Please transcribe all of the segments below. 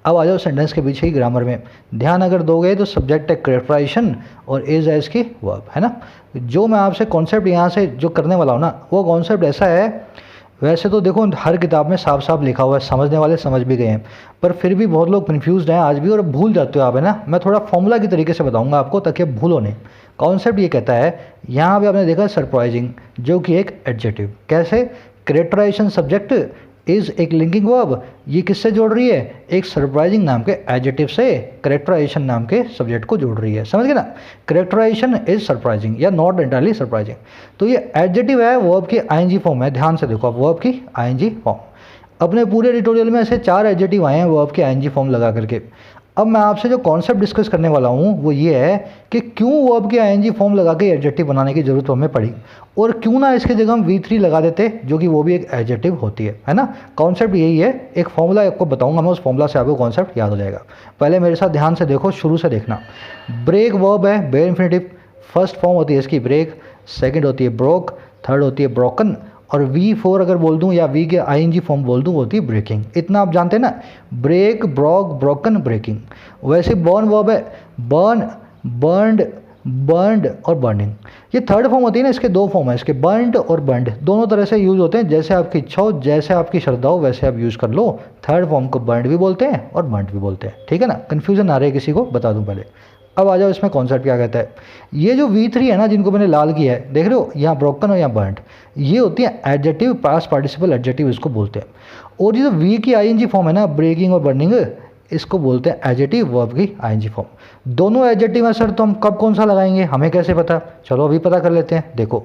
अब आ जाओ सेंटेंस के पीछे ही ग्रामर में, ध्यान अगर दोगे तो सब्जेक्ट है कैरेक्टराइजेशन और इज है इसकी वर्ब, है ना। जो मैं आपसे कॉन्सेप्ट यहाँ से जो करने वाला हूँ ना, वो कॉन्सेप्ट ऐसा है, वैसे तो देखो हर किताब में साफ साफ लिखा हुआ है, समझने वाले समझ भी गए हैं, पर फिर भी बहुत लोग कन्फ्यूज्ड हैं आज भी और भूल जाते हो आप, है ना। मैं थोड़ा फॉर्मूला की तरीके से बताऊंगा आपको ताकि आप भूलो नहीं। कॉन्सेप्ट ये कहता है, यहाँ पे आपने देखा सरप्राइजिंग, जो कि एक एडजेक्टिव, कैसे, कैरेक्टराइजेशन सब्जेक्ट इज एक लिंकिंग वर्ब, ये किससे जोड़ रही है, एक सरप्राइजिंग नाम के एडजेक्टिव से कैरेक्टराइजेशन नाम के सब्जेक्ट को जोड़ रही है, समझ गए ना। कैरेक्टराइजेशन इज सरप्राइजिंग या नॉट एंटायरली सरप्राइजिंग। तो ये एडजेक्टिव है, वर्ब की आईएनजी फॉर्म है, ध्यान से देखो आप, वर्ब की आईएनजी फॉर्म। अपने पूरे एडिटोरियल में ऐसे 4 एडजेक्टिव आए हैं वर्ब के आईएनजी फॉर्म लगा करके। अब मैं आपसे जो कॉन्सेप्ट डिस्कस करने वाला हूँ वो ये है कि क्यों वर्ब के आईएनजी फॉर्म लगा के एडजेक्टिव बनाने की जरूरत हमें पड़ी, और क्यों ना इसके जगह हम V3 लगा देते, जो कि वो भी एक एडजेक्टिव होती है ना। कॉन्सेप्ट यही है, एक फॉर्मूला आपको बताऊंगा मैं, उस फॉर्मूला से आपको कॉन्सेप्ट याद हो जाएगा। पहले मेरे साथ ध्यान से देखो, शुरू से देखना। ब्रेक वर्ब है, बेयर इन्फिनिटिव, फर्स्ट फॉर्म होती है इसकी ब्रेक, सेकेंड होती है ब्रोक, थर्ड होती है ब्रोकन, और V4 अगर बोल दूं या V के आईएनजी फॉर्म बोल दूं वो होती है ब्रेकिंग। इतना आप जानते हैं ना, ब्रेक, ब्रोक, ब्रोकन, ब्रेकिंग। वैसे बर्न वर्ब है, बर्न, बर्नड, बर्नड और बर्निंग। ये थर्ड फॉर्म होती है ना, इसके 2 फॉर्म है, इसके बर्नड और बर्नड, दोनों तरह से यूज़ होते हैं, जैसे आपकी इच्छा हो, जैसे आपकी श्रद्धा हो वैसे आप यूज़ कर लो। थर्ड फॉर्म को बर्नड भी बोलते हैं और बर्नड भी बोलते हैं, ठीक है ना। कन्फ्यूजन आ रही है किसी को, बता दूं पहले। अब आ जाओ इसमें कॉन्सेप्ट क्या कहता है। ये जो V3 है ना, जिनको मैंने लाल किया है, देख रहे हो, यहाँ ब्रोकन और यहाँ बर्नड, ये होती है एडजेक्टिव, पास्ट पार्टिसिपल एडजेक्टिव इसको बोलते हैं। और ये जो V की आईएनजी फॉर्म है ना, ब्रेकिंग और बर्निंग, इसको बोलते हैं एडजेक्टिव वर्ब की आईएनजी फॉर्म। दोनों एडजेक्टिव है सर, तो हम कब कौन सा लगाएंगे, हमें कैसे पता, चलो अभी पता कर लेते हैं। देखो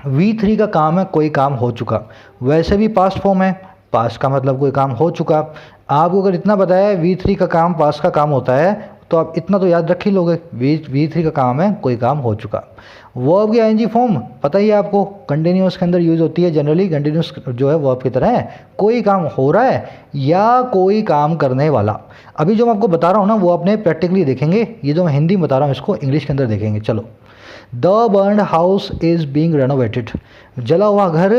V3 का काम है कोई काम हो चुका, वैसे भी पास्ट फॉर्म है, पास्ट का मतलब कोई काम हो चुका। आपको अगर इतना पता है V3 का काम पास्ट का काम होता है, तो आप इतना तो याद रख ही लोगे, V3 का काम है कोई काम हो चुका। वर्ब की आईएनजी फॉर्म पता ही है आपको, कंटिन्यूअस के अंदर यूज होती है, जनरली कंटिन्यूअस जो है वर्ब की तरह है, कोई काम हो रहा है या कोई काम करने वाला। अभी जो मैं आपको बता रहा हूँ ना, वो आपने प्रैक्टिकली देखेंगे, ये जो मैं हिंदी में बता रहा हूँ इसको इंग्लिश के अंदर देखेंगे। चलो, the burned house is being renovated, जला हुआ घर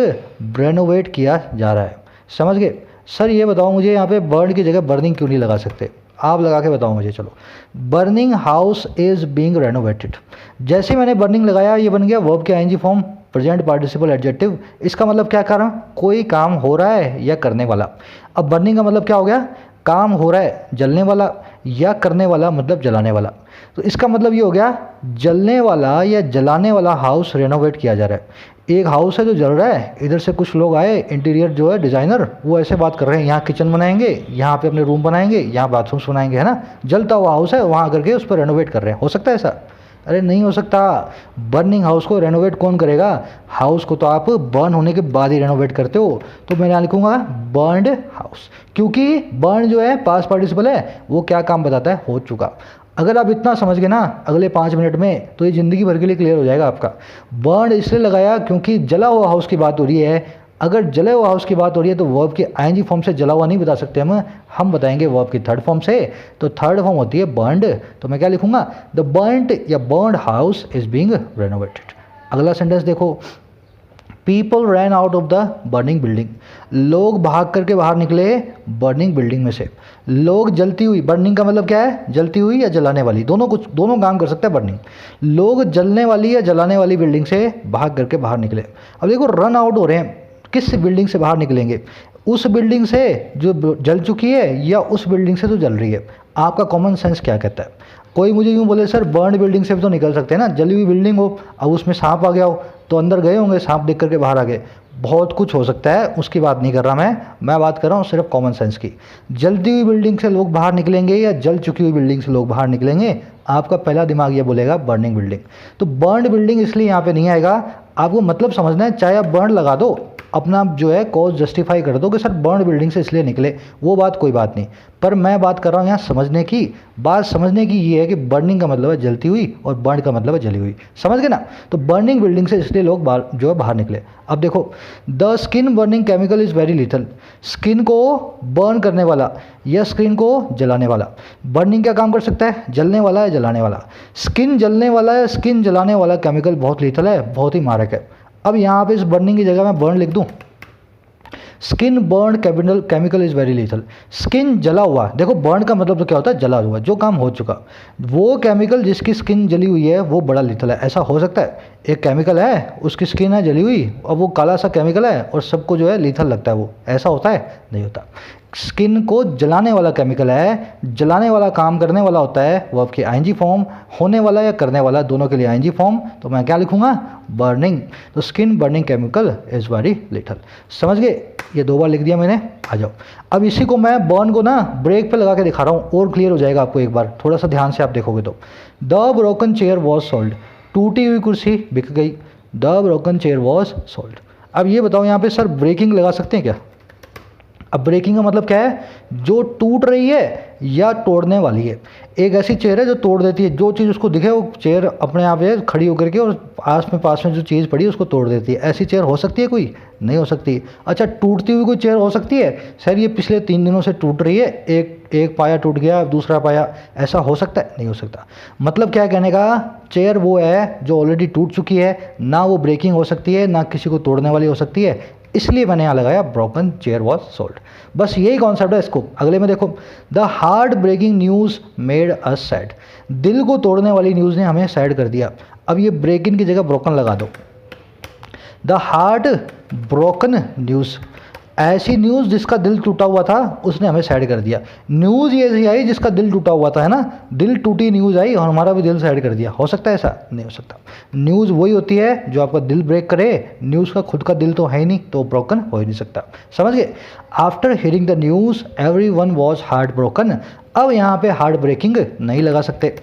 रेनोवेट किया जा रहा है, समझ गए। सर ये बताओ मुझे, यहाँ पे बर्न की जगह बर्निंग क्यों नहीं लगा सकते, आप लगा के बताओ मुझे। चलो, burning house is being renovated, जैसे मैंने बर्निंग लगाया ये बन गया वर्ब के ING form, present participle adjective. इसका मतलब क्या कर रहा हूँ, कोई काम हो रहा है या करने वाला। अब बर्निंग का मतलब क्या हो गया, काम हो रहा है, जलने वाला, या करने वाला मतलब जलाने वाला। तो इसका मतलब ये हो गया, जलने वाला या जलाने वाला हाउस रेनोवेट किया जा रहा है। एक हाउस है जो जल रहा है, इधर से कुछ लोग आए, इंटीरियर जो है डिज़ाइनर, वो ऐसे बात कर रहे हैं, यहाँ किचन बनाएंगे, यहाँ पे अपने रूम बनाएंगे, यहाँ बाथरूम्स बनाएंगे, है ना। जलता हुआ हाउस है, वहाँ करके उस पर रेनोवेट कर रहे हैं, हो सकता है ऐसा? अरे नहीं हो सकता। बर्निंग हाउस को रेनोवेट कौन करेगा, हाउस को तो आप बर्न होने के बाद ही रेनोवेट करते हो। तो मैं यहाँ लिखूंगा बर्नड हाउस, क्योंकि बर्न जो है पास्ट पार्टिसिपल है, वो क्या काम बताता है, हो चुका। अगर आप इतना समझ गए ना अगले 5 मिनट में, तो ये ज़िंदगी भर के लिए क्लियर हो जाएगा आपका। बर्न इसलिए लगाया क्योंकि जला हुआ हाउस की बात हो रही है। अगर जले हुआ हाउस की बात हो रही है तो वर्ब के आईएनजी फॉर्म से जला हुआ नहीं बता सकते हम बताएंगे वर्ब की थर्ड फॉर्म से। तो थर्ड फॉर्म होती है बर्न्ड, तो मैं क्या लिखूंगा, द बर्न्ड या burned house is being renovated. अगला सेंटेंस देखो, people ran out of the burning building, लोग भाग करके बाहर निकले बर्निंग बिल्डिंग में से। लोग जलती हुई, बर्निंग का मतलब क्या है, जलती हुई या जलाने वाली, दोनों काम कर सकता है बर्निंग। लोग जलने वाली या जलाने वाली बिल्डिंग से भाग करके बाहर निकले। अब देखो रन आउट हो रहे हैं, किस बिल्डिंग से बाहर निकलेंगे, उस बिल्डिंग से जो जल चुकी है या उस बिल्डिंग से जो जल रही है। आपका कॉमन सेंस क्या कहता है? कोई मुझे यूँ बोले सर बर्न बिल्डिंग से भी तो निकल सकते हैं ना, जली हुई बिल्डिंग हो, अब उसमें सांप आ गया हो तो अंदर गए होंगे, सांप देख करके बाहर आ गए, बहुत कुछ हो सकता है, उसकी बात नहीं कर रहा मैं बात कर रहा हूँ सिर्फ कॉमन सेंस की। जलती हुई बिल्डिंग से लोग बाहर निकलेंगे या जल चुकी हुई बिल्डिंग से लोग बाहर निकलेंगे, आपका पहला दिमाग ये बोलेगा बर्निंग बिल्डिंग। तो बर्न बिल्डिंग इसलिए यहाँ पे नहीं आएगा, आपको मतलब समझना है, चाहे आप बर्न लगा दो, अपना जो है कॉज जस्टिफाई कर दो कि सर बर्न बिल्डिंग से इसलिए निकले, वो बात कोई बात नहीं। पर मैं बात कर रहा हूँ यहाँ समझने की, बात समझने की ये है कि बर्निंग का मतलब है जलती हुई और बर्न का मतलब है जली हुई, समझ गए ना। तो बर्निंग बिल्डिंग से इसलिए लोग जो है बाहर निकले। अब देखो, the skin burning chemical is very lethal, skin को बर्न करने वाला या स्किन को जलाने वाला। बर्निंग क्या काम कर सकता है, जलने वाला या जलाने वाला। स्किन जलने वाला या स्किन जलाने वाला केमिकल बहुत लिथल है, बहुत ही मारक है। अब यहाँ पे इस बर्निंग की जगह मैं बर्न लिख दूँ, skin burn chemical is very lethal. Skin जला हुआ, देखो बर्न का मतलब तो क्या होता है, जला हुआ, जो काम हो चुका, वो केमिकल जिसकी स्किन जली हुई है वो बड़ा लीथल है। ऐसा हो सकता है एक केमिकल है, उसकी स्किन है जली हुई और वो काला सा केमिकल है और सबको जो है लीथल लगता है, वो ऐसा होता है? नहीं होता। स्किन को जलाने वाला केमिकल है, जलाने वाला काम करने वाला होता है, वर्ब की आईएनजी फॉर्म, होने वाला या करने वाला दोनों के लिए आईएनजी फॉर्म, तो मैं क्या लिखूंगा? बर्निंग। तो skin burning chemical is very little. समझ गए? ये 2 बार लिख दिया मैंने। आ जाओ, अब इसी को मैं बर्न को ना ब्रेक पे लगा के दिखा रहा हूँ और क्लियर हो जाएगा आपको, एक बार थोड़ा सा ध्यान से आप देखोगे तो। The broken chair was sold, टूटी हुई कुर्सी बिक गई। The broken chair was sold. अब ये बताओ यहाँ पे सर ब्रेकिंग लगा सकते हैं क्या? अब ब्रेकिंग का मतलब क्या है? जो टूट रही है या तोड़ने वाली है। एक ऐसी चेयर है जो तोड़ देती है, जो चीज़ उसको दिखे वो चेयर अपने आप है खड़ी होकर के और पास में जो चीज़ पड़ी है उसको तोड़ देती है। ऐसी चेयर हो सकती है कोई? नहीं हो सकती। अच्छा, टूटती हुई कोई चेयर हो सकती है? सर ये पिछले 3 दिनों से टूट रही है, एक पाया टूट गया, दूसरा पाया, ऐसा हो सकता है? नहीं हो सकता। मतलब क्या कहने का? चेयर वो है जो ऑलरेडी टूट चुकी है, ना वो ब्रेकिंग हो सकती है ना किसी को तोड़ने वाली हो सकती है, इसलिए मैंने यहाँ लगाया ब्रोकन चेयर वॉज सोल्ड। बस यही कॉन्सेप्ट है इसको। अगले में देखो, the heart breaking news made us sad. दिल को तोड़ने वाली न्यूज़ ने हमें सैड कर दिया। अब ये ब्रेकिंग की जगह ब्रोकन लगा दो। द हार्ट ब्रोकन न्यूज़, ऐसी न्यूज़ जिसका दिल टूटा हुआ था उसने हमें सैड कर दिया। न्यूज़ ये ऐसी आई जिसका दिल टूटा हुआ था, है ना, दिल टूटी न्यूज़ आई और हमारा भी दिल सैड कर दिया। हो सकता है ऐसा? नहीं हो सकता। न्यूज़ वही होती है जो आपका दिल ब्रेक करे, न्यूज़ का खुद का दिल तो है ही नहीं, तो ब्रोकन हो ही नहीं सकता। समझ गए? After hearing the news everyone was heart broken. अब यहाँ पे हार्ट ब्रेकिंग नहीं लगा सकते।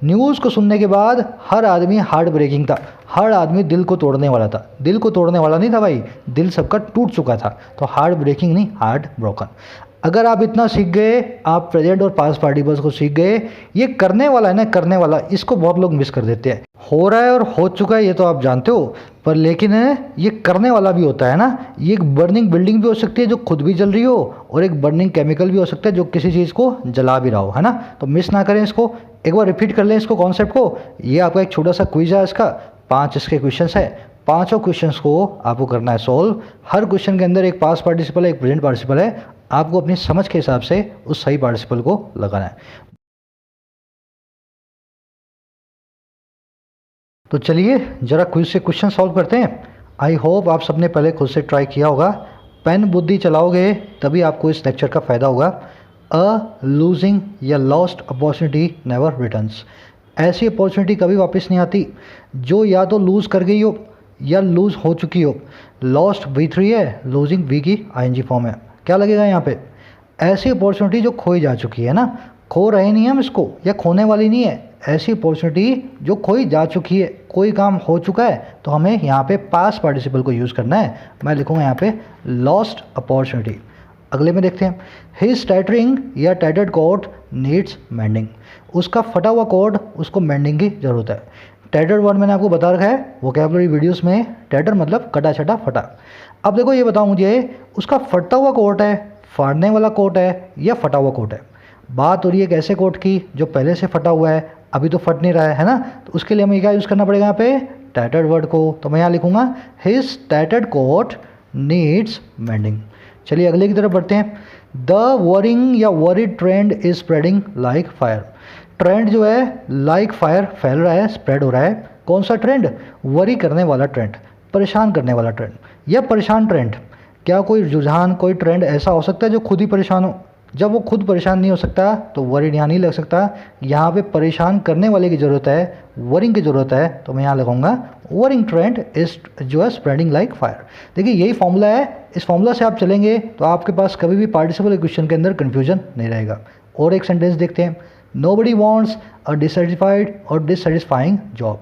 न्यूज़ को सुनने के बाद हर आदमी हार्ट ब्रेकिंग था, हर आदमी दिल को तोड़ने वाला था। दिल को तोड़ने वाला नहीं था भाई, दिल सबका टूट चुका था, तो हार्ट ब्रेकिंग नहीं, हार्ट ब्रोकन। अगर आप इतना सीख गए, आप प्रेजेंट और पास्ट पार्टिकल्स को सीख गए। ये करने वाला है ना, करने वाला, इसको बहुत लोग मिस कर देते हैं। हो रहा है और हो चुका है ये तो आप जानते हो, पर लेकिन ये करने वाला भी होता है ना। ये एक बर्निंग बिल्डिंग भी हो सकती है जो खुद भी जल रही हो, और एक बर्निंग केमिकल भी हो सकता है जो किसी चीज़ को जला भी रहा हो, है ना। तो मिस ना करें इसको, एक बार रिपीट कर लें इसको, कॉन्सेप्ट को। ये आपका एक छोटा सा क्विज है, इसका 5 इसके क्वेश्चंस है। पांचों क्वेश्चंस को आपको करना है सॉल्व। हर क्वेश्चन के अंदर एक पास्ट पार्टिसिपल है, एक प्रेजेंट पार्टिसिपल है। आपको अपनी समझ के हिसाब से उस सही पार्टिसिपल को लगाना है। तो चलिए जरा क्विज से क्वेश्चन सॉल्व करते हैं। आई होप आप सबने पहले खुद से ट्राई किया होगा। पेन बुद्धि चलाओगे तभी आपको इस लेक्चर का फ़ायदा होगा। अ लूजिंग या लॉस्ट अपॉर्चुनिटी नेवर रिटर्न्स। ऐसी अपॉर्चुनिटी कभी वापस नहीं आती जो या तो लूज़ कर गई हो या लूज़ हो चुकी हो। लॉस्ट V3 है, लूजिंग V की ING फॉर्म है। क्या लगेगा यहाँ पे? ऐसी अपॉर्चुनिटी जो खोई जा चुकी है ना, खो रहे नहीं हम इसको, या खोने वाली नहीं है। ऐसी अपॉर्चुनिटी जो खोई जा चुकी है, कोई काम हो चुका है, तो हमें यहाँ पे पास्ट पार्टिसिपल को यूज़ करना है। मैं लिखूँगा यहाँ पे लॉस्ट अपॉर्चुनिटी। अगले में देखते हैं, हिज टैटरिंग या टैटर्ड कोट नीड्स मेंडिंग। उसका फटा हुआ कोट, उसको मेंडिंग की ज़रूरत है। टैटर्ड वर्ड मैंने आपको बता रखा है वोकैबुलरी वीडियोस में। टैटर मतलब कटा छटा फटा। अब देखो ये बताओ मुझे, उसका फटा हुआ कोट है, फाड़ने वाला कोट है, या फटा हुआ कोट है। बात हो रही है एक ऐसे कोट की जो पहले से फटा हुआ है, अभी तो फट नहीं रहा है ना। तो उसके लिए हमें क्या यूज़ करना पड़ेगा यहाँ पे? टैटर्ड वर्ड को। तो मैं यहाँ लिखूँगा his tattered coat needs mending. चलिए अगले की तरफ बढ़ते हैं। द वरिंग या worried trend is spreading like fire. Trend जो है लाइक फायर फैल रहा है, स्प्रेड हो रहा है। कौन सा ट्रेंड? वरी करने वाला ट्रेंड, परेशान करने वाला ट्रेंड, या परेशान ट्रेंड। क्या कोई रुझान, कोई ट्रेंड ऐसा हो सकता है जो खुद ही परेशान हो? जब वो खुद परेशान नहीं हो सकता तो वरीड यहाँ नहीं लग सकता। यहाँ पे परेशान करने वाले की ज़रूरत है, वरिंग की ज़रूरत है, तो मैं यहाँ लगाऊंगा वरिंग ट्रेंड इज जो है स्प्रेडिंग लाइक फायर। देखिए यही फॉर्मूला है, इस फॉर्मूला से आप चलेंगे तो आपके पास कभी भी पार्टिसिपल क्वेश्चन के अंदर कन्फ्यूजन नहीं रहेगा। और एक सेंटेंस देखते हैं, नोबडी वॉन्ट्स अ डिससेटिस्फाइड और डिससेटिस्फाइंग जॉब।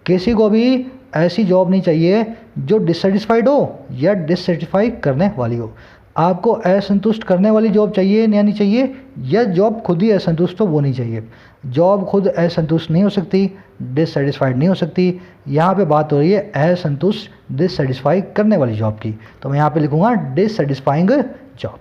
किसी को भी ऐसी जॉब नहीं चाहिए जो डिससेटिस्फाइड हो या डिससेटिस्फाई करने वाली हो। आपको असंतुष्ट करने वाली जॉब चाहिए या नहीं चाहिए, या जॉब खुद ही असंतुष्ट हो वो नहीं चाहिए। जॉब खुद असंतुष्ट नहीं हो सकती, डिससेटिस्फाइड नहीं हो सकती। यहाँ पे बात हो रही है असंतुष्ट डिससेटिस्फाई करने वाली जॉब की, तो मैं यहाँ पे लिखूँगा डिससेटिस्फाइंग जॉब।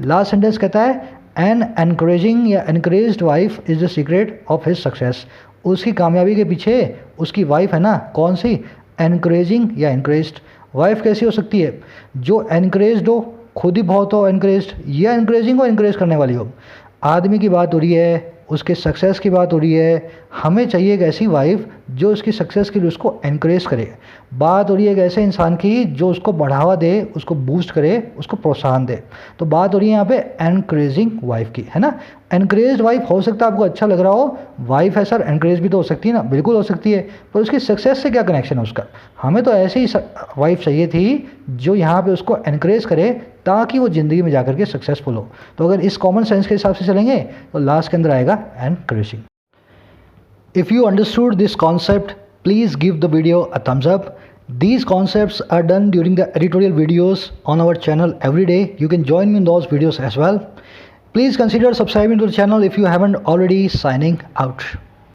लास्ट सेंटेंस कहता है एन एनकरेजिंग या encouraged wife is the secret of his success. उसकी कामयाबी के पीछे उसकी वाइफ है ना, कौन सी? एनकरेजिंग या एनकरेज्ड। वाइफ कैसी हो सकती है? जो एनकरेज्ड हो, खुद ही बहुत हो एनकरेज या एनकरेजिंग हो, एनकरेज करने वाली हो। आदमी की बात हो रही है, उसके सक्सेस की बात हो रही है। हमें चाहिए एक ऐसी वाइफ जो उसकी सक्सेस के लिए उसको एनकरेज करे। बात हो रही है एक ऐसे इंसान की जो उसको बढ़ावा दे, उसको बूस्ट करे, उसको प्रोत्साहन दे। तो बात हो रही है यहाँ पे एनकरेजिंग वाइफ की, है ना। एनकरेज वाइफ हो सकता है आपको अच्छा लग रहा हो, वाइफ है सर एनकरेज भी तो हो सकती है ना, बिल्कुल हो सकती है, पर उसकी सक्सेस से क्या कनेक्शन है उसका। हमें तो ऐसी ही वाइफ चाहिए थी जो यहाँ पे उसको एनकरेज करे ताकि वो ज़िंदगी में जाकर के सक्सेसफुल हो। तो अगर इस कॉमन सेंस के हिसाब से चलेंगे तो लास्ट के अंदर आएगा encouraging. If you understood this concept, please give the video a thumbs up. These concepts are done during the editorial videos on our channel every day. You can join me in those videos as well. Please consider subscribing to the channel if you haven't already. Signing out.